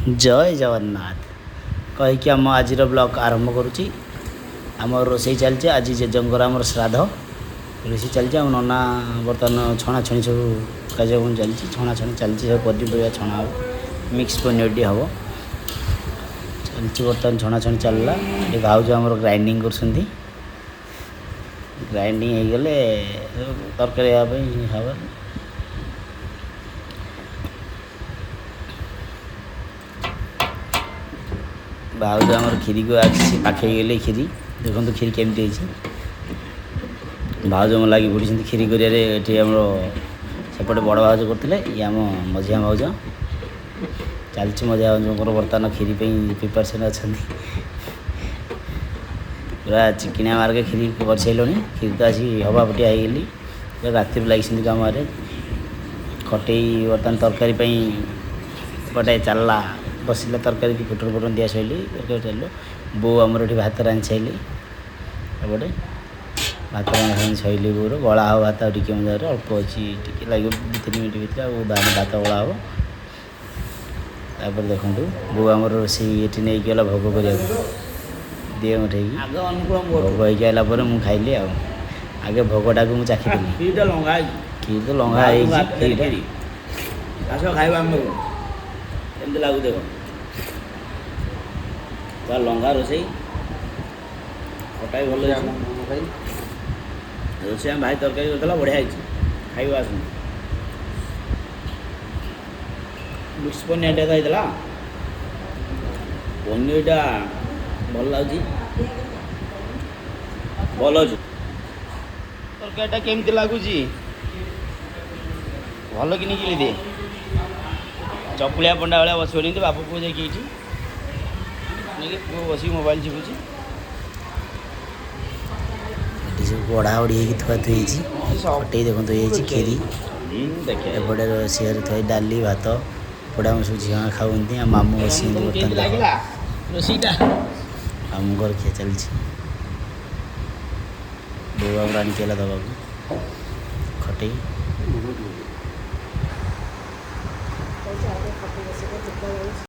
जय जगन्नाथ कहीकि आम आज ब्लॉग आरंभ करुच्ची आम रोसई चलचे आज जेजंकर आम श्राद्ध रोसई चलचे आम नना बर्तमान छणाछणी सब कार्यक्रम चलती छणाछणी चलती सब पनीपरिया छणा हम मिक्स पनीर टी हम चलती बर्तमान छणाछणी चलला ये भाज आम ग्राइंडिंग कर ग्राइंडिंग हो गले तरकारी हम भाज आम खीरी को पाखे गले खीरी देखो खीरी केमती भाज आम लगी पड़ी खीरी करम सेपटे बड़ भाज करते ये आम मझिया भाज चलती मझिया भाजर बर्तमान खीरी प्रिपेरेसन अच्छा पूरा चिकिनिया मार्के खीरी कर सारे खीरी तो आसी हवा पटिया हो राति लगी कम खटे बर्तमान तरकारी पटे चलला बसला तरकारी की फुटन फुटन दिया सैली तरकारी चल बो आमर ये भात रांधि सैली एपटे भात रांधि सैली बोर गला हम भात टिके मजार अल्प अच्छी टे लगे 2-3 मिनट भर भात गला हम तापर देखूँ बो आमर रोसे ये नहीं गला भोग कर दिए उठे भोग होगा मुझे खाइली आगे भोगटा को मुझे चाखीदी खीर तो लंघा खाइबा एमती लगू देख तो लंघा रोसे खटा भी भल रोसे आम भाई तरकारी करता बढ़िया खाइबा आस मिक्स पनीर होता पनीरटा भल लगे भल अच्छे तरकारीटा केमती लगुच भल कि निकली दे चकुलिया पंडा भाया बस बापू पुओ जाकि पुओ बस मोबाइल चिपुची सब बड़ा उड़ी थुआ थुई खटे देखो ये खीरी एपटे रोषे थी डाली भात एपटे आम सब झील खाऊँ मामू बस मामू घर खिया चलती बो आम राणी दबा खटे